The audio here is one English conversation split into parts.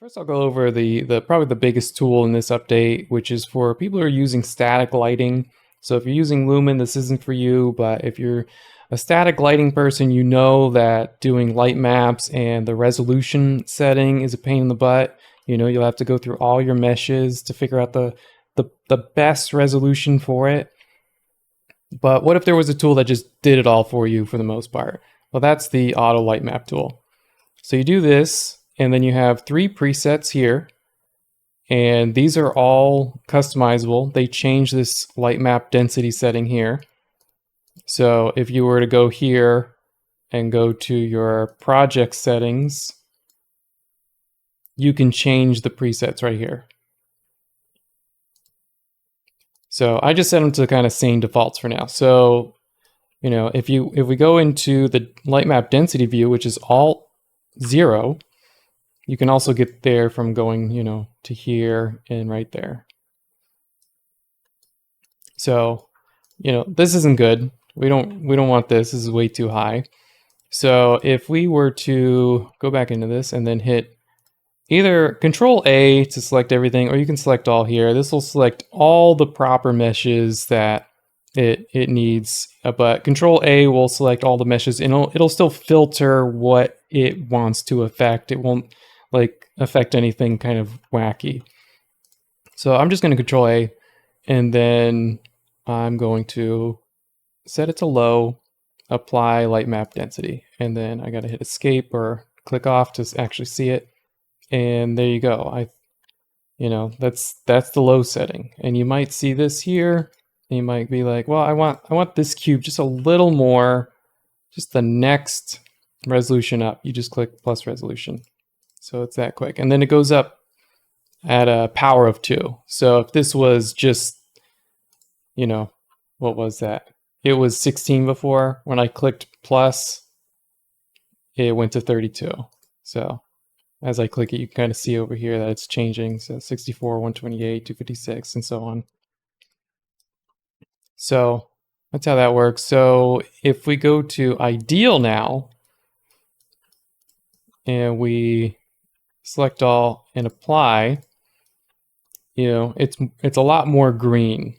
First, I'll go over the probably the biggest tool in this update, which is for people who are using static lighting. So if you're using Lumen, this isn't for you, but if you're a static lighting person, you know that doing light maps and the resolution setting is a pain in the butt. You know, you'll have to go through all your meshes to figure out the best resolution for it. But what if there was a tool that just did it all for you for the most part? Well, that's the Auto Lightmap tool. So you do this, and then you have 3 presets here, and these are all customizable. They change this lightmap density setting here. So if you were to go here and go to your project settings, you can change the presets right here. So I just set them to kind of same defaults for now. So, you know, if we go into the lightmap density view, which is Alt 0, you can also get there from going, you know, to here and right there. So, you know, this isn't good. We don't want this. This is way too high. So if we were to go back into this and then hit either Control A to select everything, or you can select all here. This will select all the proper meshes that it needs, but Control A will select all the meshes, and it'll still filter what it wants to affect. It won't like affect anything kind of wacky. So I'm just going to Control A, and then I'm going to set it to low, apply light map density, and then I got to hit escape or click off to actually see it. And there you go. You know, that's the low setting. And you might see this here, and you might be like, well, I want this cube just a little more, just the next resolution up. You just click plus resolution. So it's that quick. And then it goes up at a power of 2. So if this was just, you know, what was that? It was 16 before. When I clicked plus, it went to 32. So as I click it, you can kind of see over here that it's changing. So 64, 128, 256, and so on. So that's how that works. So if we go to ideal now, and we select all and apply, you know, it's a lot more green.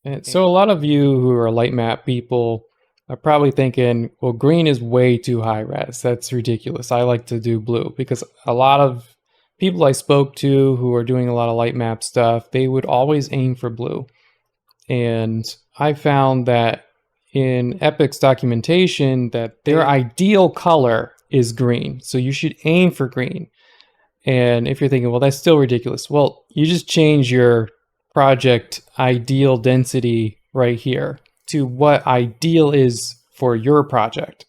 And so a lot of you who are light map people are probably thinking, well, green is way too high res. That's ridiculous. I like to do blue, because a lot of people I spoke to who are doing a lot of light map stuff, they would always aim for blue. And I found that in Epic's documentation that their ideal color is green. So you should aim for green. And if you're thinking, well, that's still ridiculous. Well, you just change your project ideal density right here to what ideal is for your project.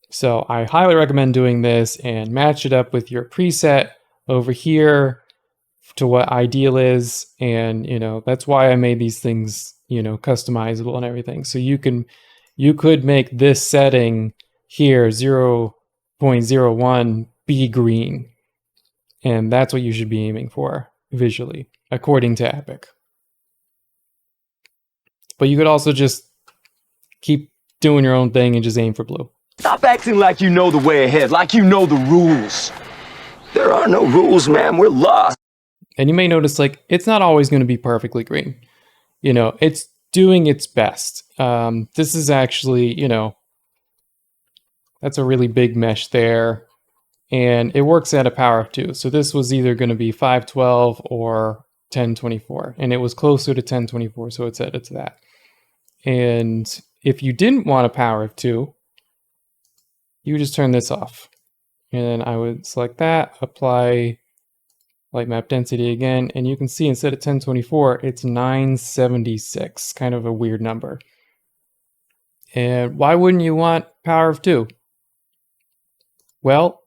So I highly recommend doing this and match it up with your preset over here to what ideal is. And, you know, that's why I made these things, you know, customizable and everything. So you could make this setting here 0.01 be green. And that's what you should be aiming for visually, according to Epic. But you could also just keep doing your own thing and just aim for blue. Stop acting like you know the way ahead, like you know the rules. There are no rules, man. We're lost. And you may notice, like, it's not always going to be perfectly green. You know, it's doing its best. This is actually, you know, that's a really big mesh there. And it works at a power of 2. So this was either going to be 512 or 1024. And it was closer to 1024, so it set it to that. And if you didn't want a power of 2, you would just turn this off. And then I would select that, apply light map density again, and you can see instead of 1024, it's 976, kind of a weird number. And why wouldn't you want power of 2? Well,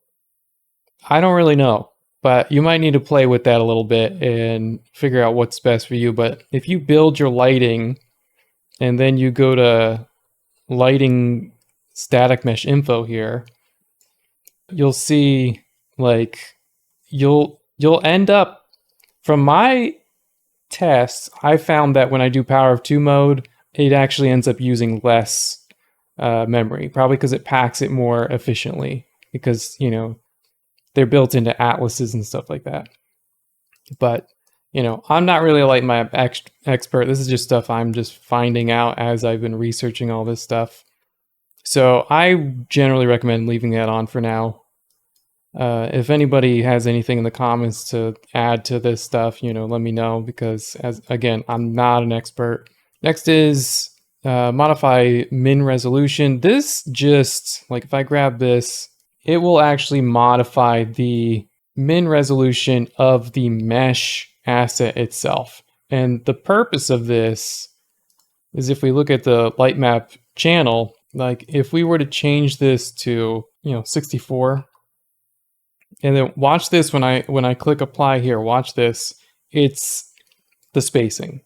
I don't really know, but you might need to play with that a little bit and figure out what's best for you. But if you build your lighting and then you go to lighting static mesh info here, you'll see like you'll end up, from my tests, I found that when I do power of 2 mode, it actually ends up using less memory, probably because it packs it more efficiently, because, you know, they're built into atlases and stuff like that. But, you know, I'm not really a Lightmap expert. This is just stuff I'm just finding out as I've been researching all this stuff. So I generally recommend leaving that on for now. If anybody has anything in the comments to add to this stuff, you know, let me know, because again, I'm not an expert. Next is modify min resolution. This just, like, if I grab this, it will actually modify the min resolution of the mesh asset itself. And the purpose of this is, if we look at the Lightmap channel, like if we were to change this to, you know, 64, and then watch this when I click apply here, watch this, it's the spacing.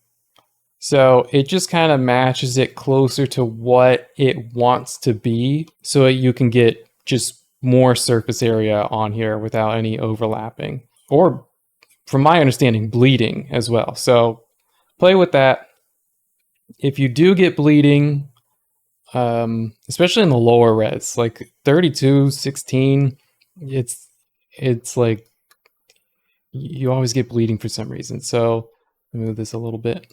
So it just kind of matches it closer to what it wants to be, so you can get just more surface area on here without any overlapping, or from my understanding, bleeding as well. So play with that. If you do get bleeding, especially in the lower res, like 32, 16, it's like you always get bleeding for some reason. So let me move this a little bit.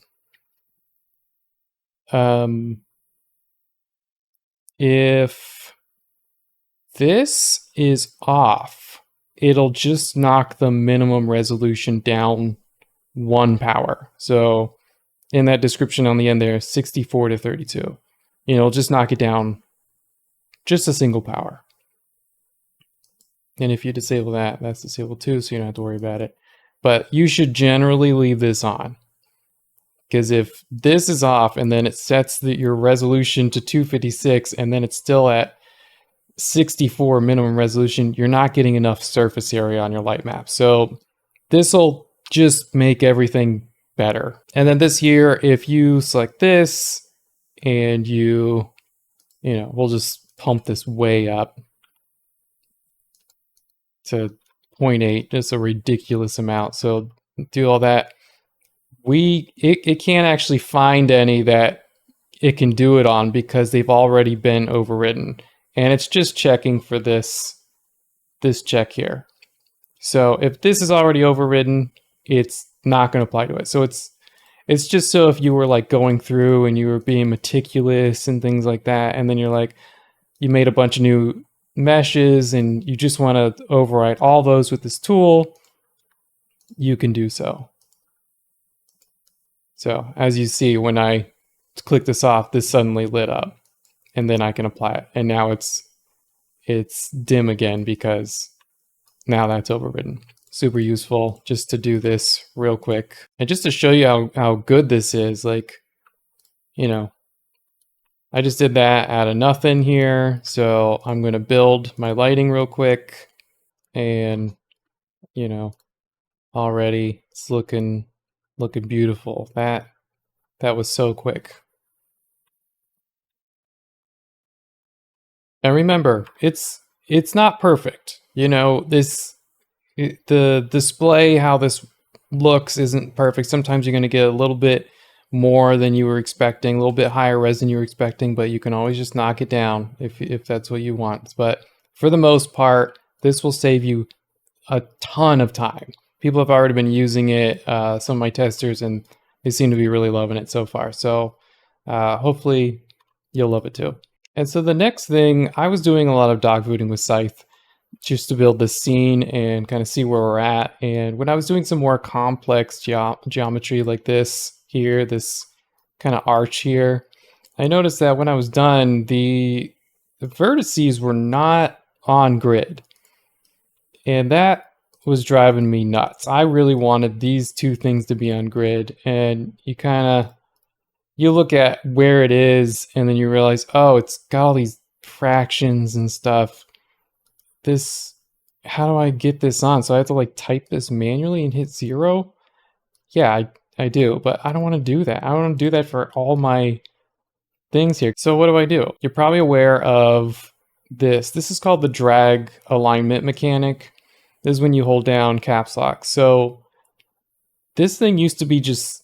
If this is off, it'll just knock the minimum resolution down 1 power. So in that description on the end there, 64 to 32. You know, it'll just knock it down just a single power. And if you disable that, that's disabled too, so you don't have to worry about it. But you should generally leave this on, because if this is off and then it sets your resolution to 256 and then it's still at 64 minimum resolution, you're not getting enough surface area on your Lightmap. So this will just make everything better. And then this here, if you select this and you know, we'll just pump this way up to 0.8, just a ridiculous amount. So do all that. It can't actually find any that it can do it on, because they've already been overridden, and it's just checking for this check here. So if this is already overridden, it's not going to apply to it. So it's just so if you were like going through and you were being meticulous and things like that, and then you're like, you made a bunch of new meshes and you just want to override all those with this tool, you can do so. So as you see, when I click this off, this suddenly lit up, and then I can apply it. And now it's dim again because now that's overridden. Super useful just to do this real quick. And just to show you how good this is, like, you know, I just did that out of nothing here. So I'm going to build my lighting real quick, and, you know, already it's looking beautiful. That was so quick. And remember, it's not perfect. You know, the display, how this looks, isn't perfect. Sometimes you're going to get a little bit more than you were expecting, a little bit higher res than you were expecting, but you can always just knock it down if that's what you want. But for the most part, this will save you a ton of time. People have already been using it, some of my testers, and they seem to be really loving it so far. So hopefully you'll love it too. And so the next thing, I was doing a lot of dogfooding with Scythe just to build this scene and kind of see where we're at. And when I was doing some more complex geometry like this here, this kind of arch here, I noticed that when I was done, the vertices were not on grid. And that was driving me nuts. I really wanted these two things to be on grid, and you look at where it is and then you realize, oh, it's got all these fractions and stuff. How do I get this on? So I have to like type this manually and hit 0? Yeah, I do, but I don't want to do that. I don't want to do that for all my things here. So what do? You're probably aware of this. This is called the drag alignment mechanic. This is when you hold down Capslock. So this thing used to be just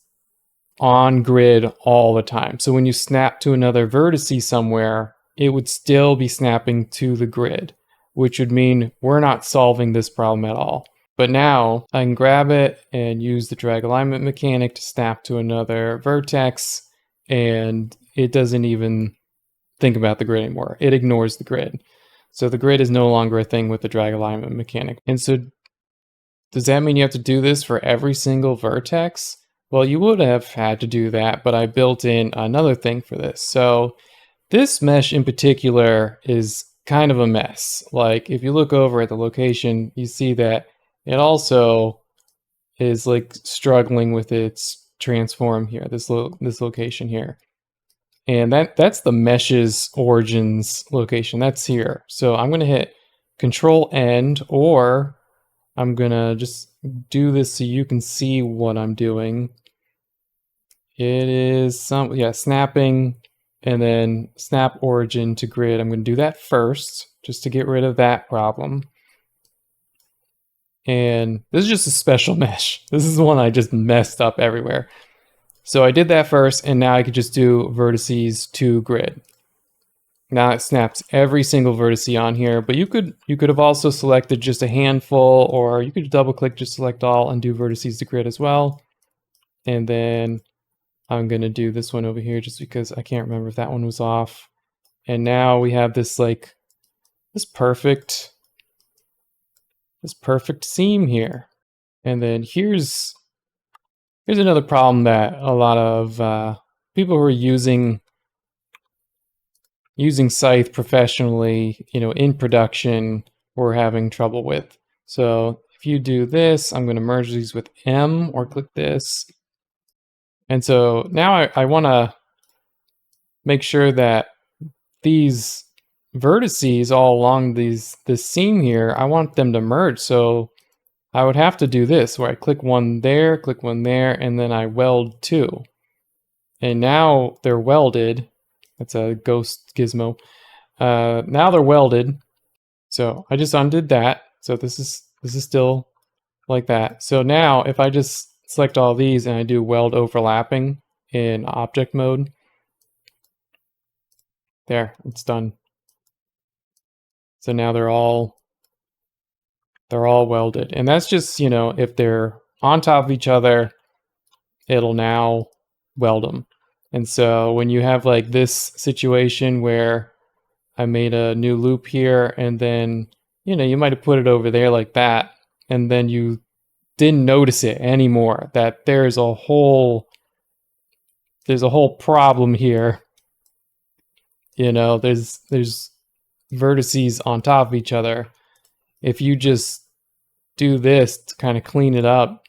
on grid all the time. So when you snap to another vertice somewhere, it would still be snapping to the grid. which would mean we're not solving this problem at all. But now I can grab it and use the drag alignment mechanic to snap to another vertex, and it doesn't even think about the grid anymore. It ignores the grid. So the grid is no longer a thing with the drag alignment mechanic. And so does that mean you have to do this for every single vertex? Well, you would have had to do that, but I built in another thing for this. So this mesh in particular is kind of a mess. Like if you look over at the location, you see that it also is like struggling with its transform here, this location here. And that's the mesh's origins location. That's here. So I'm going to hit Control End, or I'm going to just do this so you can see what I'm doing. It is snapping and then snap origin to grid. I'm going to do that first just to get rid of that problem. And this is just a special mesh. This is the one I just messed up everywhere. So I did that first, and now I could just do vertices to grid. Now it snaps every single vertice on here, but you could have also selected just a handful, or you could double click, just select all and do vertices to grid as well. And then I'm gonna do this one over here just because I can't remember if that one was off. And now we have this like this perfect seam here. And then here's another problem that a lot of people who are using Scythe professionally, in production, were having trouble with. So if you do this, I'm going to merge these with M, or click this. And so now I want to make sure that these vertices all along this seam here, I want them to merge. So I would have to do this, where I click one there, and then I weld two. And now they're welded. That's a ghost gizmo. Now they're welded. So I just undid that. So this is still like that. So now if I just select all these and I do weld overlapping in object mode, there, it's done. So now they're all welded. And that's just, if they're on top of each other, it'll now weld them. And so when you have like this situation where I made a new loop here, and then, you might have put it over there like that, and then you didn't notice it anymore, that there's a whole problem here. There's vertices on top of each other. If you just do this to kind of clean it up,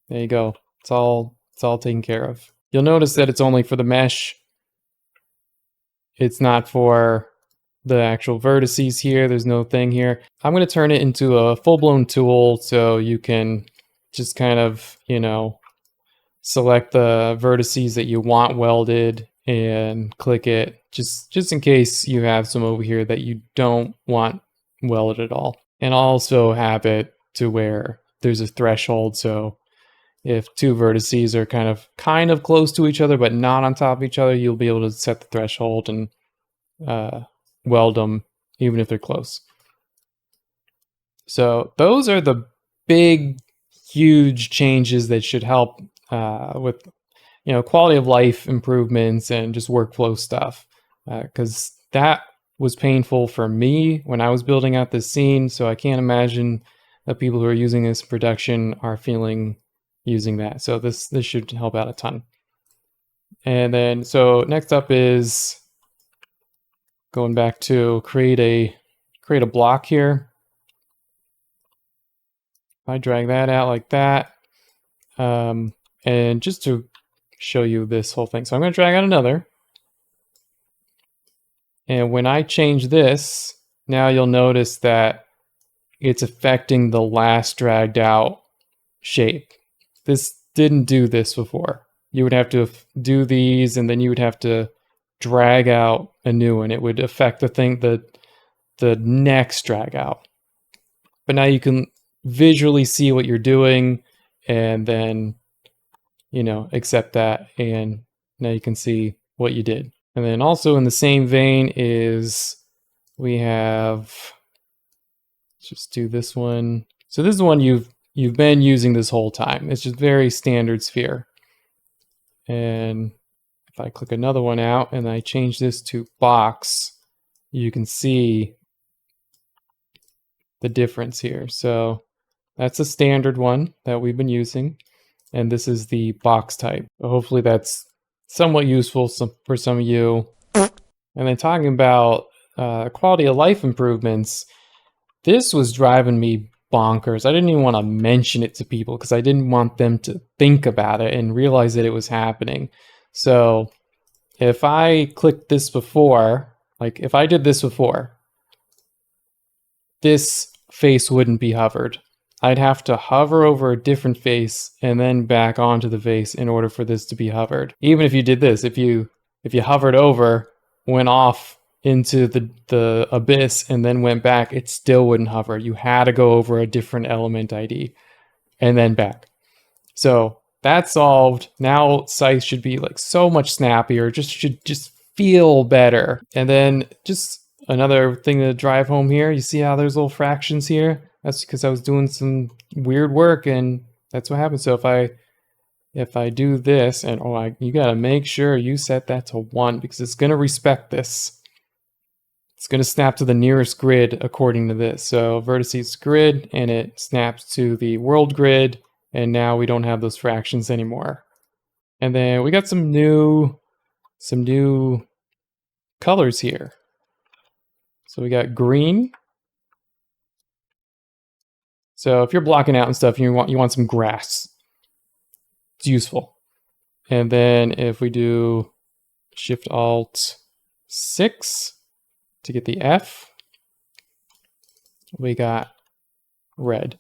there you go. It's all taken care of. You'll notice that it's only for the mesh. It's not for the actual vertices here. There's no thing here. I'm going to turn it into a full-blown tool so you can just kind of, select the vertices that you want welded and click it, just in case you have some over here that you don't want welded at all. And also have it to where there's a threshold, so if two vertices are kind of close to each other but not on top of each other, you'll be able to set the threshold and weld them even if they're close. So those are the big, huge changes that should help with quality of life improvements and just workflow stuff, because that was painful for me when I was building out this scene. So I can't imagine that people who are using this in production are feeling using that. So this should help out a ton. And then so next up is going back to create a block here. I drag that out like that, and just to show you this whole thing, so I'm going to drag out another. And when I change this, now you'll notice that it's affecting the last dragged out shape. This didn't do this before. You would have to do these, and then you would have to drag out a new one. It would affect the next drag out. But now you can visually see what you're doing, and then accept that, and now you can see what you did. And then also in the same vein is We have, let's just do this one. So this is the one you've been using this whole time. It's just very standard sphere. And if I click another one out and I change this to box, you can see the difference here. So that's a standard one that we've been using, and this is the box type. So hopefully that's somewhat useful for some of you. And then talking about quality of life improvements, this was driving me bonkers. I didn't even want to mention it to people because I didn't want them to think about it and realize that it was happening. So if I clicked this before, like if I did this before, this face wouldn't be hovered. I'd have to hover over a different face and then back onto the face in order for this to be hovered. Even if you did this, if you hovered over, went off into the abyss and then went back, it still wouldn't hover. You had to go over a different element ID and then back. So that's solved. Now Scythe should be like so much snappier, should just feel better. And then just another thing to drive home here, you see how there's little fractions here? That's because I was doing some weird work and that's what happened. So if I do this, and you gotta make sure you set that to 1 because it's gonna respect this. It's gonna snap to the nearest grid according to this. So vertices grid, and it snaps to the world grid, and now we don't have those fractions anymore. And then we got some new colors here. So we got green. So if you're blocking out and stuff, you want some grass. It's useful. And then if we do Shift Alt 6 to get the F, we got red.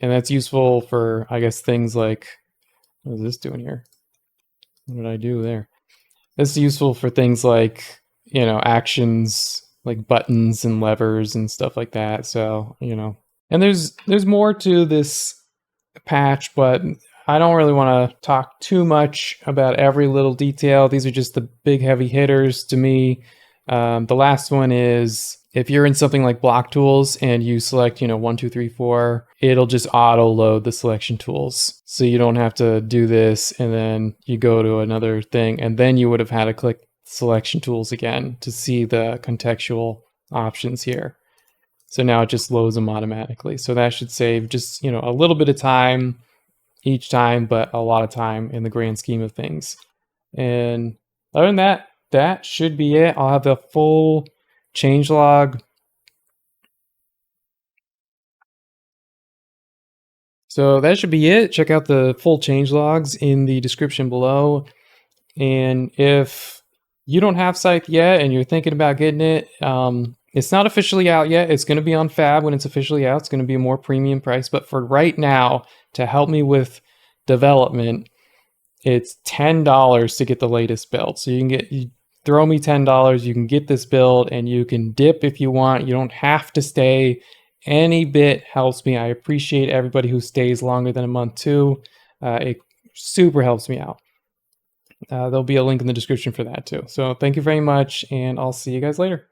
And that's useful for, I guess, things like, what is this doing here? What did I do there? This is useful for things like, actions like buttons and levers and stuff like that. So, and there's more to this patch, but I don't really want to talk too much about every little detail. These are just the big heavy hitters to me. The last one is if you're in something like block tools and you select, 1, 2, 3, 4, it'll just auto load the selection tools. So you don't have to do this and then you go to another thing and then you would have had to click selection tools again to see the contextual options here. So now it just loads them automatically. So that should save just, a little bit of time each time, but a lot of time in the grand scheme of things. And other than that, that should be it. I'll have the full changelog. So that should be it. Check out the full changelogs in the description below. And if you don't have Scythe yet and you're thinking about getting it, it's not officially out yet. It's going to be on Fab when it's officially out. It's going to be a more premium price. But for right now, to help me with development, it's $10 to get the latest build. So you throw me $10, you can get this build and you can dip if you want. You don't have to stay. Any bit helps me. I appreciate everybody who stays longer than a month too. It super helps me out. There'll be a link in the description for that too. So thank you very much, and I'll see you guys later.